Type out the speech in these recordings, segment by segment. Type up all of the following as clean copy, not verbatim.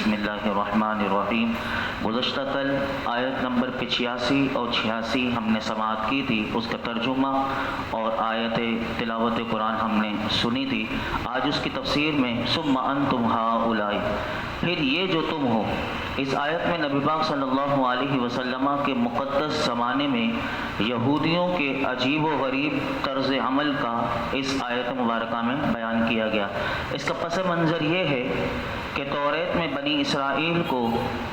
بسم اللہ الرحمن الرحیم۔ گزشتہ کل آیت نمبر 85 اور 86 ہم نے سماعت کی تھی، اس کا ترجمہ اور آیت تلاوت قرآن ہم نے سنی تھی۔ آج اس کی تفسیر میں ثم انتم ہؤلاء، پھر یہ جو تم ہو۔ اس آیت میں نبی پاک صلی اللہ علیہ وسلم کے مقدس زمانے میں یہودیوں کے عجیب و غریب طرز عمل کا اس آیت مبارکہ میں بیان کیا گیا۔ اس کا پس منظر یہ ہے کہ توریت میں بنی اسرائیل کو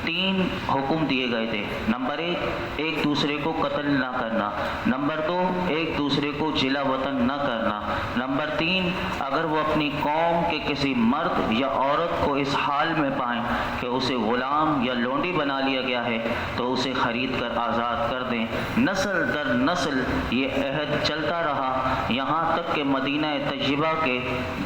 3 حکم دیے گئے تھے۔ نمبر 1، ایک دوسرے کو قتل نہ کرنا۔ نمبر 2، ایک دوسرے کو جلا وطن نہ کرنا۔ نمبر 3، اگر وہ اپنی قوم کے کسی مرد یا عورت کو اس حال میں پائیں کہ اسے غلام یا لونڈی بنا لیا گیا ہے تو اسے خرید کر آزاد کر دیں۔ نسل در نسل یہ عہد چلتا رہا، یہاں تک کہ مدینہ طیبہ کے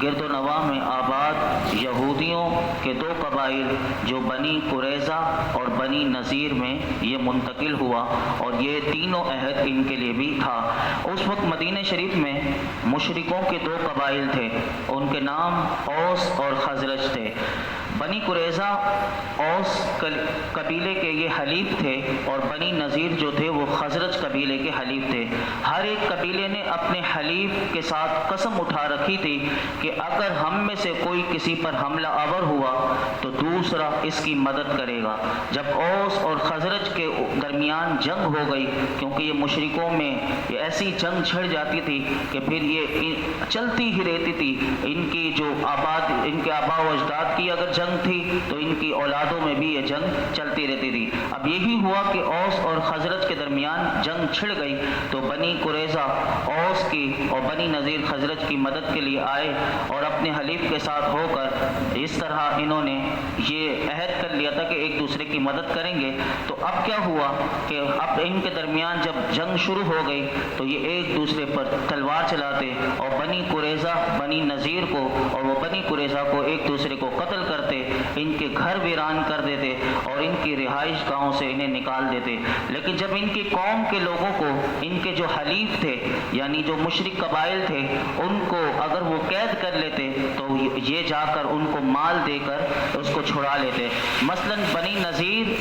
گرد و نواح میں آباد یہودیوں کے 2 قبائل جو بنی قریظہ اور بنی نذیر میں یہ منتقل ہوا، اور یہ تینوں عہد ان کے لیے بھی تھا۔ اس وقت مدینہ شریف میں مشرکوں کے 2 قبائل تھے، ان کے نام اوس اور خزرج تھے۔ بنی قریظہ اوس قبیلے کے یہ حلیف تھے، اور بنی نذیر جو تھے وہ خزرج قبیلے کے حلیف تھے۔ ہر ایک قبیلے نے اپنے حلیف کے ساتھ قسم اٹھا رکھی تھی کہ اگر ہم میں سے کوئی کسی پر حملہ آور ہوا تو دوسرا اس کی مدد کرے گا۔ جب اوس اور خزرج کے درمیان جنگ ہو گئی، کیونکہ یہ مشرکوں میں یہ ایسی جنگ چھڑ جاتی تھی کہ پھر یہ چلتی ہی رہتی تھی، ان کے آباء و اجداد کی اگر جنگ تھی تو ان کی اولادوں میں بھی یہ جنگ چلتی رہتی تھی۔ اب یہی ہوا کہ اوس اور خزرج کے درمیان جنگ چھڑ گئی، تو بنی قریظہ اوس کی اور بنی نذیر خزرج کی مدد کے لیے آئے، اور اپنے حلیف کے ساتھ ہو کر اس طرح انہوں نے یہ عہد کر لیا تھا کہ ایک دوسرے کی مدد کریں گے۔ تو اب کیا ہوا کہ اب ان کے درمیان جب جنگ شروع ہو گئی تو یہ ایک دوسرے پر تلوار چلاتے، اور بنی قریظہ بنی نذیر کو اور وہ بنی قریظہ کو ایک دوسرے کو قتل کرتے، ان کے گھر ویران کر دیتے اور ان کی رہائش گاہوں سے انہیں نکال دیتے۔ لیکن جب ان کی قوم کے لوگوں کو ان کے جو حلیف تھے یعنی جو مشرک قبائل تھے ان کو اگر وہ قید کر لیتے تو یہ جا کر ان کو مال دے کر اس کو چھڑا لیتے۔ مثلا بنی نذیر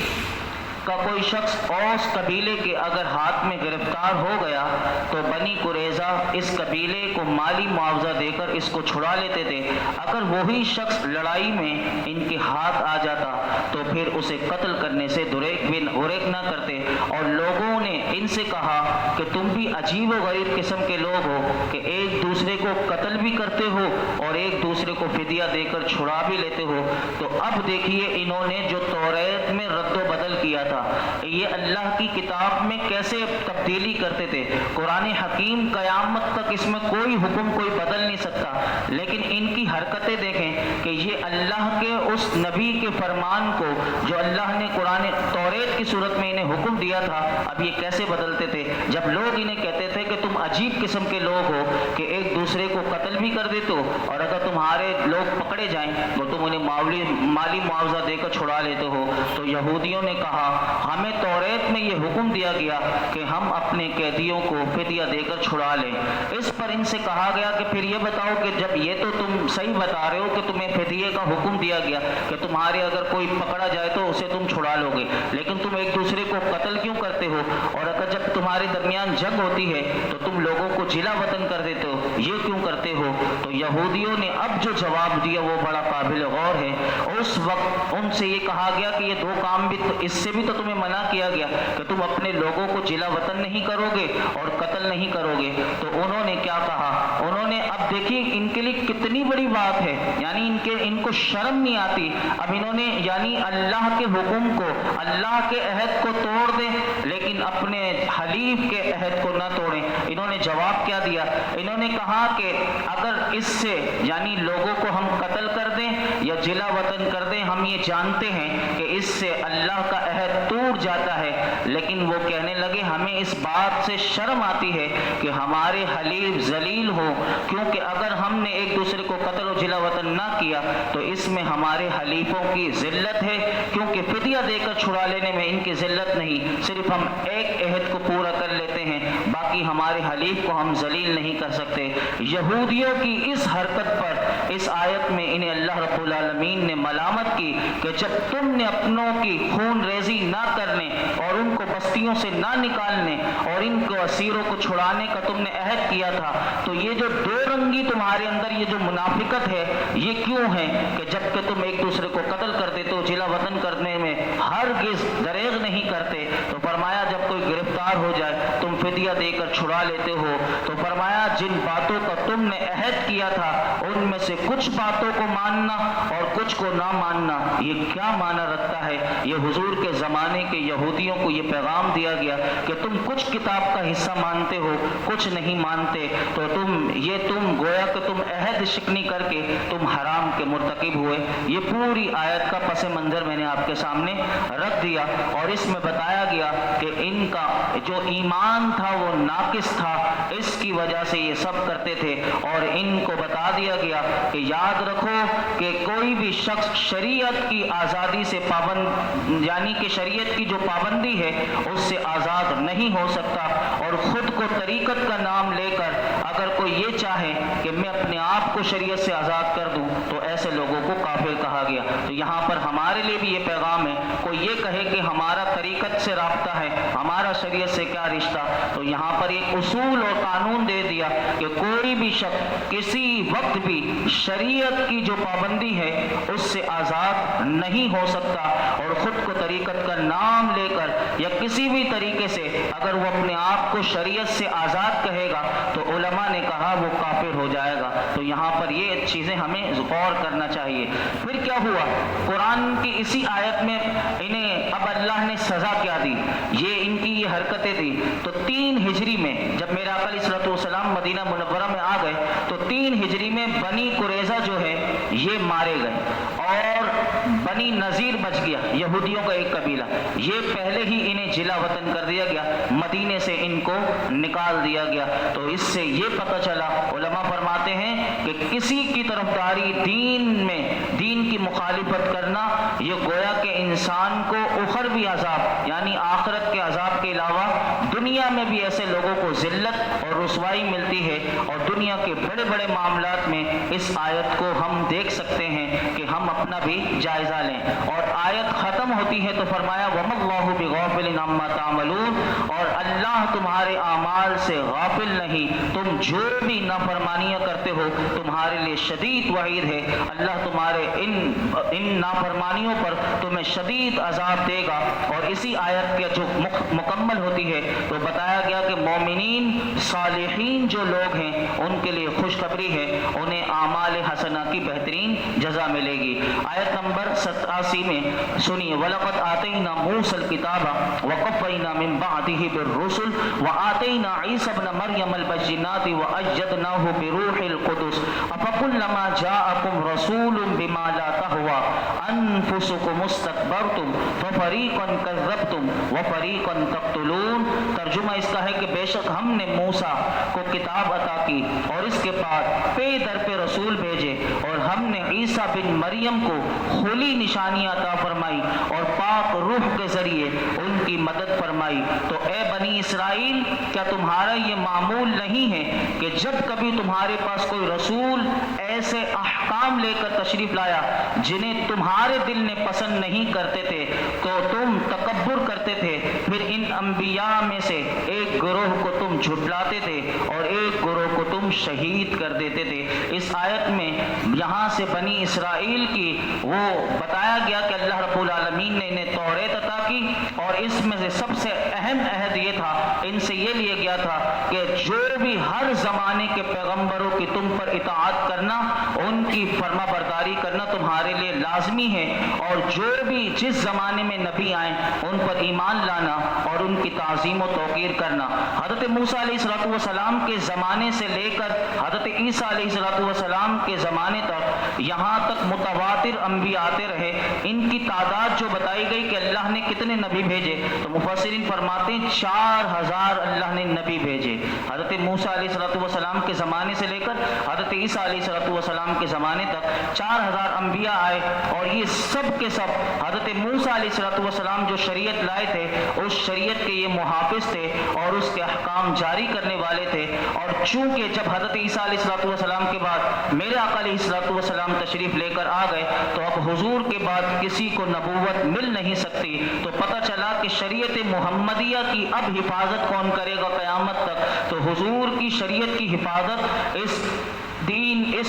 کا کوئی شخص اوس قبیلے کے اگر ہاتھ میں گرفتار ہو گیا تو بنی قریظہ اس قبیلے کو مالی معاوضہ دے کر اس کو چھڑا لیتے تھے۔ اگر وہی شخص لڑائی میں ان کے ہاتھ آ جاتا تو پھر اسے قتل کرنے سے اوریک نہ کرتے، اور لوگوں نے ان سے کہا کہ تم بھی عجیب و غریب قسم کے لوگ ہو کہ ایک دوسرے کو قتل بھی کرتے ہو اور ایک دوسرے کو فدیہ دے کر چھڑا بھی لیتے ہو۔ تو اب دیکھیے انہوں نے جو توریت میں رد و بدل کیا تھا، یہ اللہ کی کتاب میں کیسے تبدیلی کرتے تھے۔ قرآن حکیم قیامت تک اس میں کوئی حکم کوئی بدل نہیں سکتا، لیکن ان کی حرکتیں دیکھیں کہ یہ اللہ کے اس نبی کے فرمان کو جو اللہ نے قرآن توریت کی صورت میں انہیں حکم دیا تھا، اب یہ کیسے بدلتے تھے۔ جب لوگ انہیں کہتے تھے کہ تم عجیب قسم کے لوگ ہو کہ ایک دوسرے کو قتل بھی کر دیتے ہو، اور اگر تمہارے لوگ پکڑے جائیں تو تم انہیں مالی معاوضہ دے کر چھڑا لیتے ہو، تو یہودیوں نے کہا ہمیں توریت میں یہ حکم دیا گیا کہ ہم اپنے قیدیوں کو فدیہ دے کر چھڑا لیں۔ اس پر ان سے کہا گیا کہ پھر یہ بتاؤ کہ جب یہ تو تم صحیح بتا رہے ہو کہ تمہیں فدیے کا حکم دیا گیا کہ تمہارے اگر کوئی پکڑا جائے تو اسے تم چھڑا لو گے، لیکن تم ایک دوسرے کو قتل کیوں کرتے ہو، اور اگر جب تمہارے درمیان جنگ ہوتی ہے تو تم لوگوں کو جلا وطن کر دیتے ہو، یہ کیوں کرتے ہو۔ تو یہودیوں نے اب جو جواب دیا وہ بڑا قابل غور ہے۔ اس وقت ان سے یہ کہا گیا کہ یہ 2 کام بھی اس سے بھی تو تمہیں منع کیا گیا کہ تم اپنے لوگوں کو جلا وطن نہیں کرو گے اور قتل نہیں کرو گے۔ تو انہوں نے کیا کہا، انہوں نے اب دیکھیے ان کے لیے کتنی بڑی بات ہے، یعنی ان کو شرم نہیں آتی۔ اب انہوں نے یعنی اللہ کے حکم کو، اللہ کے عہد کو توڑ دیں لیکن اپنے حلیف کے عہد کو نہ توڑیں۔ انہوں نے جواب کیا دیا، انہوں نے کہا کہ اگر اس سے یعنی لوگوں کو ہم قتل کر دیں یا جلا وطن کر دیں، ہم یہ جانتے ہیں کہ اس سے اللہ کا عہد ٹوٹ جاتا جاتا ہے، لیکن وہ کہنے لگے ہمیں اس بات سے شرم آتی ہے کہ ہمارے حلیف ذلیل ہو، کیونکہ اگر ہم نے ایک دوسرے کو قتل و جلا وطن نہ کیا تو اس میں ہمارے حلیفوں کی ذلت ہے، کیونکہ فدیہ دے کر چھڑا لینے میں ان کی ذلت نہیں، صرف ہم ایک عہد کو پورا کر لیتے ہیں، باقی ہمارے حلیف کو ہم ذلیل نہیں کر سکتے۔ یہودیوں کی اس حرکت پر اس آیت میں انہیں اللہ رب العالمین نے ملامت کی کہ جب تم نے اپنوں کی خون ریزی نہ کرنے اور ان کو بستیوں سے نہ نکالنے اور ان کو اسیروں کو چھڑانے کا تم نے عہد کیا تھا، تو یہ جو دو رنگی تمہارے اندر یہ جو منافقت ہے یہ کیوں ہے کہ جب کہ تم ایک دوسرے کو قتل کر دیتے ہو، جلا وطن کرنے میں ہرگز دریغ نہیں کرتے؟ تو فرمایا جب کوئی گرفتار ہو جائے تم فدیہ دے کر چھڑا لیتے ہو۔ تو فرمایا جن باتوں کا تم نے عہد کیا تھا ان میں سے کچھ باتوں کو ماننا اور کچھ کو نہ ماننا یہ کیا معنی رکھتا ہے؟ یہ حضور کے زمانے کے یہودیوں کو یہ پیغام دیا گیا کہ تم کچھ کتاب کا حصہ مانتے ہو، کچھ نہیں مانتے، تو تم گویا کہ تم عہد شکنی کر کے تم حرام کے مرتکب ہوئے۔ یہ پوری آیت کا پس منظر میں نے آپ کے سامنے رکھ دیا، اور اس میں بتایا گیا کہ ان کا جو ایمان تھا وہ ناقص تھا، اس کی وجہ سے یہ سب کرتے تھے، اور ان کو بتا دیا گیا کہ یاد رکھو کہ کوئی بھی شخص شریعت کی آزادی سے پابند، یعنی کہ شریعت کی جو پابندی ہے اس سے آزاد نہیں ہو سکتا، اور خود کو طریقت کا نام لے کر اگر کوئی یہ چاہے کہ میں اپنے آپ کو شریعت سے آزاد کر دوں تو ایسے لوگوں کو کافر کہا گیا۔ تو یہاں پر ہمارے لیے بھی یہ پیغام ہے، کوئی یہ کہے کہ ہمارا طریقت سے رابطہ ہے، ہمارا شریعت سے کیا رشتہ، تو یہاں پر ایک اصول اور قانون دے دیا کہ کوئی بھی شخص کسی وقت بھی شریعت کی جو پابندی ہے اس سے آزاد نہیں ہو سکتا، اور خود کو طریقت کا نام لے کر یا کسی بھی طریقے سے اگر وہ اپنے آپ کو شریعت سے آزاد کہے گا تو علماء نے کہا وہ کافر ہو جائے گا۔ تو یہاں پر یہ چیزیں ہمیں غور کرنا چاہیے۔ پھر کیا ہوا؟ قرآن کی اسی آیت میں انہیں اب اللہ نے سزا کیا دی، یہ ان کی یہ حرکتیں تھی۔ تو 3 ہجری میں جب میرے آقا علیہ الصلوۃ والسلام مدینہ منورہ میں آ گئے تو 3 ہجری میں بنی قریظہ جو ہے یہ مارے گئے، اور بنی نذیر بچ گیا، یہودیوں کا ایک قبیلہ، یہ پہلے ہی انہیں جلا وطن کر دیا گیا، مدینے سے ان کو نکال دیا گیا۔ تو اس سے یہ پتہ چلا، علماء فرماتے ہیں کہ کسی کی طرفداری دین میں، دین کی مخالفت کرنا، یہ گویا کہ انسان کو اخروی عذاب یعنی آخرت کے عذاب کے علاوہ دنیا میں بھی ایسے لوگوں کو ذلت اور رسوائی ملتی ہے، اور دنیا کے بڑے بڑے معاملات میں اس آیت کو ہم دیکھ سکتے ہیں کہ ہم اپنا بھی جائزہ لیں۔ اور آیت ختم ہوتی ہے تو فرمایا وَمَا اللَّهُ بِغَافِلٍ عَمَّا تَعْمَلُونَ، اور اللہ تمہارے اعمال سے غافل نہیں، تم جو بھی نافرمانیاں کرتے ہو تمہارے لیے شدید وعید ہے، اللہ تمہارے ان نافرمانیوں پر تمہیں شدید عذاب دے گا۔ اور اسی آیت کے جو مکمل ہوتی ہے تو بتایا گیا کہ مومنین صالحین جو لوگ ہیں ان کے لیے خوشخبری ہے، انہیں اعمال حسنہ کی بہترین جزا ملے گی۔ آیت نمبر 87 میں سنیے وَلَقَدْ آتَيْنَا مُوسَى الْكِتَابَ وَقَفَّيْنَا مِن بَعْدِهِ بِالرُّسُلِ وَآتَيْنَا عِيسَى ابْنَ مَرْيَمَ الْبَيِّنَاتِ وَأَيَّدْنَاهُ بِرُوحِ الْقُدُسِ أَفَكُلَّمَا جَاءَكُمْ رَسُولٌ بِمَا لَا تَهْوَىٰ أَنفُسُكُمُ اسْتَكْبَرْتُمْ فَفَرِيقًا كَذَّبْتُمْ وَفَرِيقًا تَقْتُلُونَ۔ ترجمہ اس کا ہے کہ بے شک ہم نے موسیٰ کو کتاب عطا کی اور اس کے بعد پے در پہ رسول بھیجے، اور ہم نے عیسیٰ بن مریم کو کھلی نشانیاں عطا فرمائی اور پاک روح کے ذریعے ان کی مدد فرمائی۔ تو اے بنی اسرائیل، کیا تمہارا یہ معمول نہیں ہے کہ جب کبھی تمہارے پاس کوئی رسول ایسے احکام لے کر تشریف لایا جنہیں تمہارے دل نے پسند نہیں کرتے تھے تو تم تکبر کرتے تھے، پھر ان انبیاء میں سے ایک گروہ کو تم جھٹلاتے تھے اور ایک گروہ کو تم شہید کر دیتے تھے۔ اس آیت میں یہاں سے بنی اسرائیل کی وہ بتایا گیا کہ اللہ رب العالمین نے انہیں توریت عطا کی، اور اس میں سے سب سے اہم عہد یہ تھا، ان سے یہ لیا گیا تھا کہ جو بھی ہر زمانے کے پیغمبروں کی تم پر اطاعت کرنا، ان کی فرما برداری کرنا تمہارے لیے لازمی ہے، اور جو بھی جس زمانے میں نبی آئیں ان پر ایمان لانا اور ان کی تعظیم و توقیر کرنا۔ حضرت موسیٰ علیہ السلام کے زمانے سے لے کر حضرت عیسیٰ علیہ السلام کے زمانے تک یہاں تک متواتر انبیاء آتے رہے، ان کی تعداد جو بتائی گئی کہ اللہ نے کتنے نبی بھیجے، تو مفسرین فرماتے ہیں 4000 اللہ نے نبی بھیجے، حضرت موسیٰ علیہ السلام کے زمانے سے لے کر حضرت عیسیٰ علیہ السلام کے زمانے تک 4000 انبیاء آئے، اور یہ سب کے سب حضرت موسیٰ علیہ السلام جو شریعت لائے تھے اس شریعت کے یہ محافظ تھے اور اس کے احکام جاری کرنے والے تھے۔ اور چونکہ جب حضرت عیسیٰ علیہ السلام کے بعد میرے آقا علیہ السلام تشریف لے کر آ گئے تو اب حضور کے بعد کسی کو نبوت مل نہیں سکتی، تو پتہ چلا کہ شریعت محمدیہ کی اب حفاظت کون کرے گا قیامت تک؟ تو حضور کی شریعت کی حفاظت اس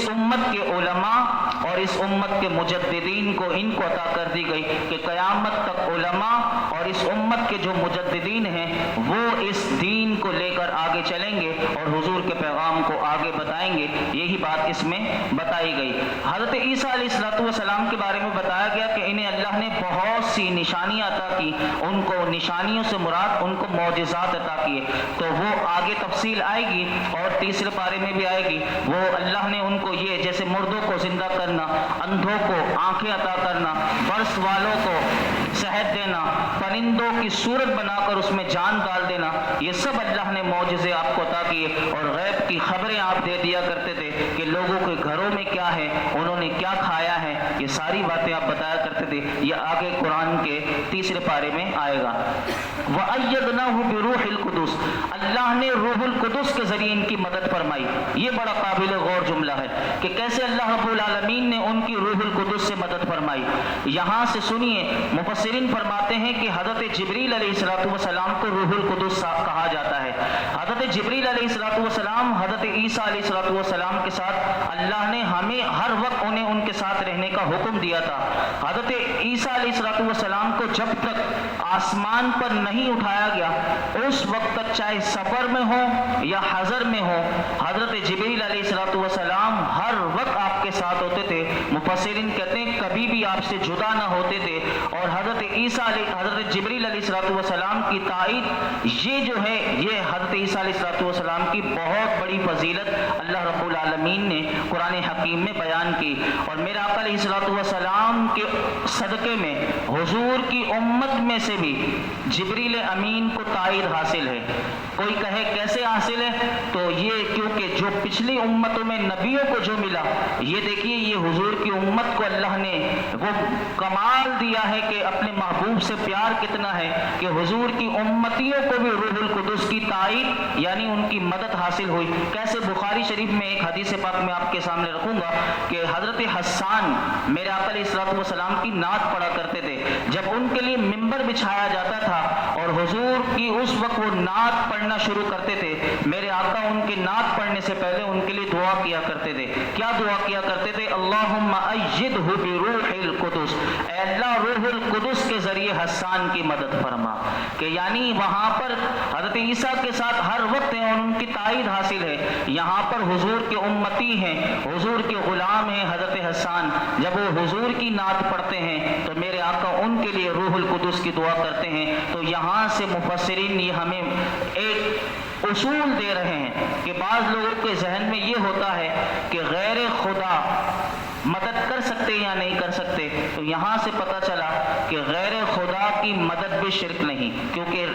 امت کے علماء اور اس امت کے مجددین کو ان کو عطا کر دی گئی کہ قیامت تک علماء اور اس امت کے جو مجددین ہیں وہ اس دین کو لے کر آگے چلیں گے اور حضور کے پیغام کو آگے بتائیں گے۔ یہی بات اس میں بتائی گئی۔ حضرت عیسیٰ علیہ السلام کے بارے میں بتایا گیا کہ انہیں اللہ نے بہت سی نشانیاں عطا کی، ان کو نشانیوں سے مراد ان کو معجزات عطا کیے، تو وہ آگے تفصیل آئے گی اور تیسرے پارے میں بھی آئے گی۔ وہ اللہ نے ان کو یہ جیسے مردوں کو زندہ کرنا، اندھوں کو آنکھیں عطا کرنا، برس والوں کو صحت دینا، پرندوں کی صورت بنا کر اس میں جان ڈال دینا، یہ سب اللہ نے معجزے آپ کو عطا کیے، اور غیب کی خبریں آپ دے دیا کرتے تھے کہ لوگوں کے گھروں میں کیا ہے، انہوں نے کیا کھایا ہے، یہ ساری باتیں آپ بتایا کرتے تھے۔ یہ آگے قرآن کے تیسرے پارے میں آئے گا۔ وَأَيَّدْنَاهُ بِرُوحِ الْقُدُسِ، اللہ نے روح القدس کے ذریعے ان کی مدد فرمائی۔ یہ بڑا قابل غور جملہ ہے کہ کیسے اللہ رب العالمین نے ان کی روح القدس سے مدد فرمائی۔ یہاں سے سنیے، مفسرین فرماتے ہیں کہ حضرت جبریل علیہ السلام کو روح القدس کہا جاتا ہے۔ حضرت جبریل علیہ السلام حضرت عیسیٰ علیہ السلام کے ساتھ اللہ نے ہمیں ہر وقت انہیں ان کے ساتھ رہنے کا حکم دیا تھا۔ حضرت عیسیٰ علیہ السلام کو جب تک آسمان پر نہیں اٹھایا گیا اس وقت تک، چاہے سفر میں ہو یا حضر میں ہو، حضرت جبریل علیہ السلام ہر وقت آپ کے ساتھ ہوتے تھے۔ مفسرین کہتے ہیں کبھی بھی آپ سے جدا نہ ہوتے تھے، اور حضرت جبریل علیہ السلام کی تائید یہ جو ہے یہ حضرت عیسیٰ علیہ السلام کی بہت بڑی فضیلت اللہ رب العالمین نے قرآن حکیم میں بیان کی۔ اور میرے آقا علیہ السلام کے صدقے میں حضور کی امت میں سے بھی جبریل امین کو تائید حاصل ہے۔ کوئی کہے کیسے حاصل ہے؟ تو یہ کیونکہ جو پچھلی امتوں میں نبیوں کو جو ملا، یہ دیکھیے یہ حضور کی امت کو اللہ نے وہ کمال دیا ہے کہ اپنے محبوب سے پیار کتنا ہے کہ حضور کی امتیوں کو بھی روح القدس کی تائید یعنی ان کی مدد حاصل ہوئی۔ کیسے؟ بخاری شریف میں ایک حدیث پاک میں آپ کے سامنے رکھوں گا کہ حضرت حسان میرے آقا علیہ السلام کی نعت پڑھا کرتے تھے۔ جب ان کے لیے ممبر بچھایا جاتا تھا اور حضور کی اس وقت وہ نعت پڑھنا شروع کرتے تھے، میرے آقا ان کی نعت پڑھنے سے پہلے ان کے لیے دعا کیا کرتے تھے۔ کیا دعا کیا کرتے تھے؟ اللہم ایدہ بروح القدس، اے اللہ روح القدس کے ذریعے حسان کی مدد فرما، کہ یعنی وہاں پر حضرت عیسیٰ کے ساتھ ہر وقت ہیں اور ان کی تائید حاصل ہے، یہاں پر حضور کے امتی ہیں، حضور کے غلام ہیں حضرت حسان، جب وہ حضور کی نعت پڑھتے ہیں تو میرے آقا ان کے لیے روح القدس کی دعا کرتے ہیں۔ تو یہاں سے مفسرین یہ ہمیں ایک اصول دے رہے ہیں کہ بعض لوگوں کے ذہن میں یہ ہوتا ہے کہ غیر خدا مدد کر سکتے یا نہیں کر سکتے، تو یہاں سے پتہ چلا کہ غیر خدا کی مدد بھی شرک نہیں، کیونکہ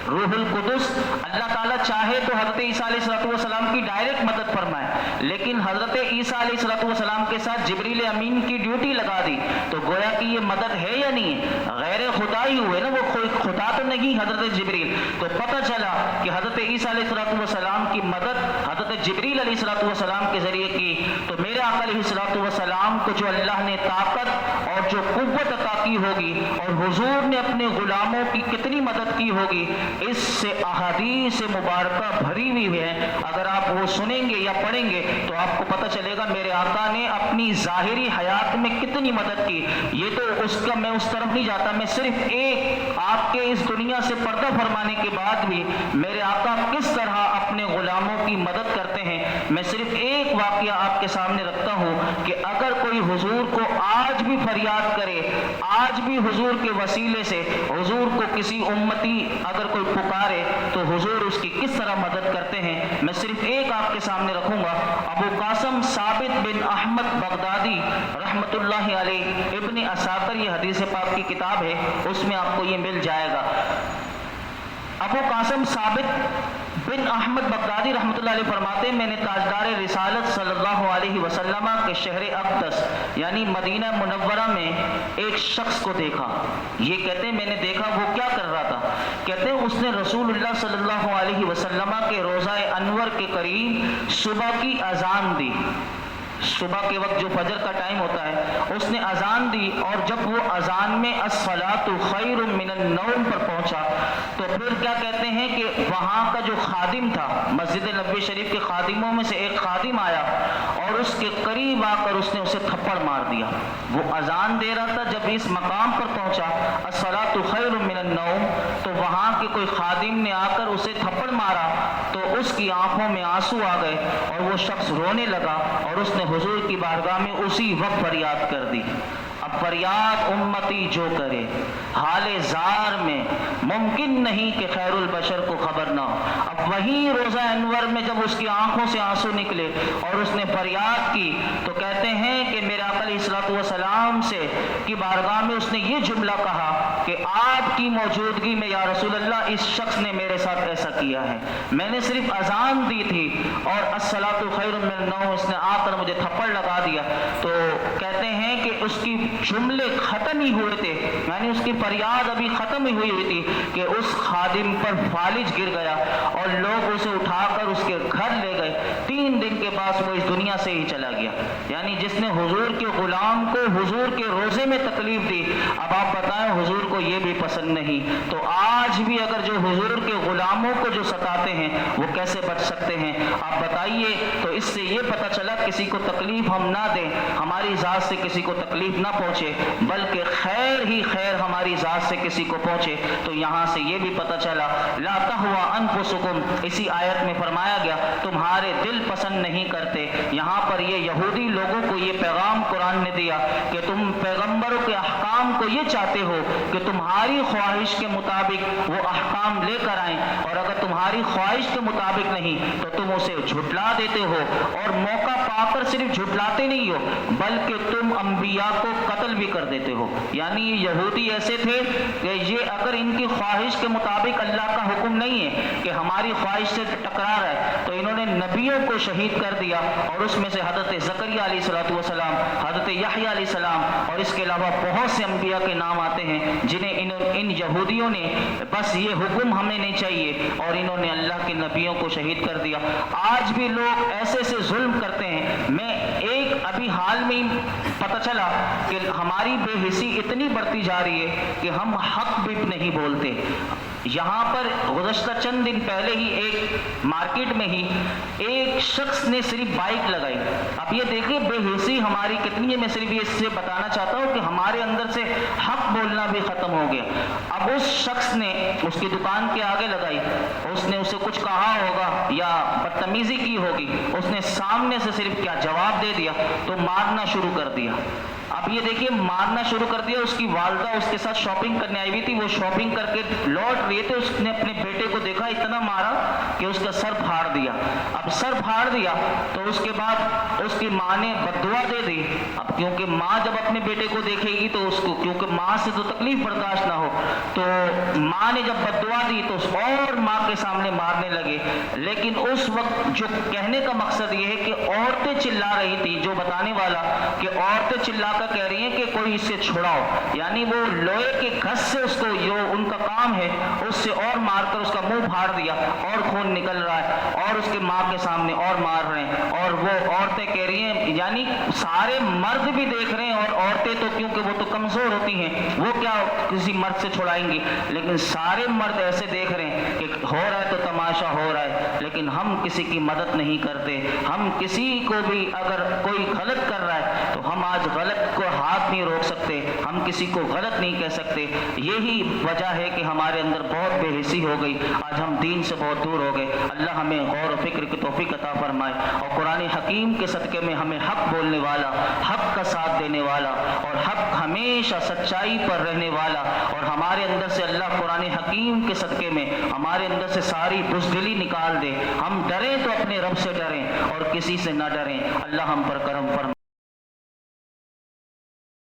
روح القدس اللہ تعالیٰ چاہے تو حضرت عیسیٰ علیہ السلام کی ڈائریکٹ مدد فرمائے، لیکن حضرت عیسیٰ علیہ السلام کے ساتھ جبریل امین کی ڈیوٹی لگا دی، تو گویا کہ یہ مدد ہے یا نہیں ہے؟ غیر خدا ہی ہوئے نا، وہ کوئی خدا تو نہیں حضرت جبریل۔ تو پتہ چلا کہ حضرت عیسیٰ علیہ السلام کی مدد حضرت جبریل علیہ السلام کے ذریعے کی۔ تو میرے آقا علیہ السلام کو جو اللہ نے طاقت اور جو قوت عطا کی ہوگی اور حضور نے اپنے غلاموں کی کتنی مدد کی ہوگی، اس سے احادیث مبارکہ بھری ہوئی ہے۔ اگر آپ وہ سنیں گے یا پڑھیں گے تو آپ کو پتہ چلے گا میرے آقا نے اپنی ظاہری حیات میں کتنی مدد کی۔ یہ تو اس کا میں اس طرف نہیں جاتا، میں صرف ایک آپ کے اس دنیا سے پردہ فرمانے کے بعد بھی میرے آقا کس طرح اپنے غلاموں کی مدد کرتے ہیں۔ میں صرف ایک واقعہ آپ کے سامنے رکھتا ہوں کہ اگر کوئی حضور کو آج بھی فریاد کرے، آج بھی حضور کے وسیلے سے حضور کو کسی امتی اگر کوئی پکارے تو حضور اس کی کس طرح مدد کرتے ہیں، میں صرف ایک آپ کے سامنے رکھوں گا۔ ابو قاسم ثابت بن احمد بغدادی رحمۃ اللہ علیہ، ابن اساکر، یہ حدیث پاک کی کتاب ہے، اس میں آپ کو یہ مل جائے گا۔ ابو قاسم ثابت بن احمد بغدادی رحمۃ اللہ علیہ فرماتے ہیں، میں نے تاجدار رسالت صلی اللہ علیہ وسلم کے شہر اقدس یعنی مدینہ منورہ میں ایک شخص کو دیکھا۔ یہ کہتے ہیں میں نے دیکھا، وہ کیا کر رہا تھا؟ کہتے ہیں اس نے رسول اللہ صلی اللہ علیہ وسلم کے روضہ انور کے قریب صبح کی اذان دی۔ صبح کے وقت جو فجر کا ٹائم ہوتا ہے، اس نے اذان دی، اور جب وہ اذان میں الصلاۃ خیر من النوم پر پہنچا تو پھر کیا کہتے ہیں کہ وہاں کا جو خادم تھا، مسجد نبوی شریف کے خادموں میں سے ایک خادم آیا اور اس کے قریب آ کر اس نے اسے تھپڑ مار دیا۔ وہ اذان دے رہا تھا، جب اس مقام پر پہنچا الصلاۃ خیر من النوم، تو وہاں کے کوئی خادم نے آ کر اسے تھپڑ مارا تو اس کی آنکھوں میں آنسو آ گئے اور وہ شخص رونے لگا اور اس نے حضور کی بارگاہ میں اسی وقت فریاد کر دی۔ اب فریاد امتی جو کرے حال زار میں ممکن نہیں کہ خیر البشر کو خبر نہ ہو۔ اب وہی روضہ انور میں جب اس کی آنکھوں سے آنسو نکلے اور اس نے فریاد کی تو کہتے ہیں کہ میرے آقا علیہ الصلوۃ والسلام سے کی بارگاہ میں اس نے یہ جملہ کہا کہ آپ کی موجودگی میں یا رسول اللہ اس شخص نے میرے ساتھ ایسا کیا ہے، میں نے صرف اذان دی تھی اور الصلاۃ خیر من النوم اس نے آ کر مجھے تھپڑ لگا دیا۔ تو کہتے ہیں کہ اس کی جملے ختم ہی ہوئے تھے، یعنی اس کی فریاد ابھی ختم ہی ہوئی تھی کہ اس خادم پر فالج گر گیا اور لوگ اسے اٹھا کر اس کے گھر لے گئے۔ 3 دن کے بعد وہ اس دنیا سے ہی چلا گیا۔ یعنی جس نے حضور کے غلام کو حضور کے روزے میں تکلیف دی، اب آپ بتائیں حضور کو یہ بھی پسند نہیں، تو آج بھی اگر جو حضور کے غلاموں کو جو ستاتے ہیں وہ کیسے بچ سکتے ہیں؟ آپ بتائیے۔ تو اس سے یہ پتہ چلا کسی کو تکلیف ہم نہ دیں، ہماری ذات سے کسی کو تکلیف نہ پہنچے، بلکہ خیر ہی خیر ہماری ذات سے کسی کو پہنچے۔ تو یہاں سے یہ بھی پتہ چلا لا تہوی انفسکم، اسی آیت میں فرمایا گیا تمہارے دل پسند نہیں کرتے۔ یہاں پر یہ یہودی لوگوں کو یہ پیغام قرآن نے دیا کہ تم پیغمبروں کے احکام کو یہ چاہتے ہو کہ تمہاری خواہش کے مطابق وہ احکام لے کر آئیں، اور اگر تمہاری خواہش کے مطابق نہیں تو تم اسے جھٹلا دیتے ہو، اور موقع پا کر صرف جھٹلاتے نہیں ہو بلکہ تم انبیاء کو قتل بھی کر دیتے ہو۔ یعنی یہ یہودی ایسے تھے کہ یہ اگر ان کی خواہش کے مطابق اللہ کا حکم نہیں ہے کہ ہماری خواہش سے ٹکرا رہا ہے تو انہوں نے نبیوں کو شہید کر دیا، اور اس میں سے حضرت زکریا علیہ السلام، حضرت یحییٰ علیہ السلام، اور اس کے علاوہ بہت سے انبیاء کے نام آتے ہیں جنہیں ان یہودیوں نے بس یہ حکم ہمیں نہیں چاہیے اور انہوں نے اللہ کے نبیوں کو شہید کر دیا۔ آج بھی لوگ ایسے سے ظلم کرتے ہیں۔ میں ایک ابھی حال میں ہی پتہ چلا کہ ہماری بے حسی اتنی بڑھتی جا رہی ہے کہ ہم حق بھی نہیں بولتے۔ یہاں پر گزشتہ چند دن پہلے ہی ایک مارکیٹ میں ہی ایک شخص نے صرف بائک لگائی۔ اب یہ دیکھیں بے حسی ہماری کتنی ہے۔ میں صرف یہ اس سے بتانا چاہتا ہوں کہ ہمارے اندر سے حق بولنا بھی ختم ہو گیا۔ اب اس شخص نے اس کی دکان کے آگے لگائی، اس نے اسے کچھ کہا ہوگا یا بدتمیزی کی ہوگی، اس نے سامنے سے صرف کیا جواب دے دیا تو مارنا شروع کر دیا۔ اب یہ دیکھیے مارنا شروع کر دیا۔ اس کی والدہ اس کے ساتھ شاپنگ کرنے آئی ہوئی تھی، وہ شاپنگ کر کے لوٹ رہے تھے، اس نے اپنے بیٹے کو دیکھا، اتنا مارا کہ اس کا سر پھاڑ دیا۔ اب سر پھاڑ دیا تو اس کے بعد اس کی ماں نے بد دعا دے دی۔ اب کیونکہ ماں جب اپنے بیٹے کو دیکھے گی تو اس کو، کیونکہ ماں سے تو تکلیف برداشت نہ ہو، تو ماں نے جب بد دعا دی تو اور ماں کے سامنے مارنے لگے۔ لیکن اس وقت جو کہنے کا مقصد یہ ہے کہ عورتیں چلا رہی تھی، جو بتانے والا کہ عورتیں چلا کر کہہ رہی ہیں کہ کوئی اس سے چھڑاؤ، یعنی وہ لوہے کے گھس سے اس کو جو ان کا کام ہے اس سے اور مار کر اس کا منہ پھاڑ دیا اور خون نکل رہا ہے، اور اس کے ماں کے سامنے اور مار رہے ہیں، اور وہ عورتیں کہہ رہی ہیں، یعنی سارے مرد بھی دیکھ رہے ہیں اور عورتیں تو کیونکہ وہ تو کمزور ہوتی ہیں، وہ کیا کسی مرد سے چھڑائیں گی، لیکن سارے مرد ایسے دیکھ رہے ہیں کہ ہو رہا ہے تو تماشا ہو رہا ہے، لیکن ہم کسی کی مدد نہیں کرتے. ہم کسی کو بھی اگر کوئی غلط کر رہا ہے تو ہم آج غلط کو ہاتھ نہیں روک سکتے، ہم کسی کو غلط نہیں کہہ سکتے. یہی وجہ ہے کہ ہمارے اندر بہت بے حسی ہو گئی، آج ہم دین سے بہت دور ہو گئے. اللہ ہمیں غور و فکر کی توفیق عطا فرمائے اور قرآن حکیم کے صدقے میں ہمیں حق بولنے والا، حق کا ساتھ دینے والا اور حق ہمیشہ سچائی پر رہنے والا، اور ہمارے اندر سے اللہ قرآن حکیم کے صدقے میں ہمارے اندر سے ساری بزدلی نکال دے. ہم ڈریں تو اپنے رب سے ڈریں اور کسی سے نہ ڈریں. اللہ ہم پر کرم فرمائے.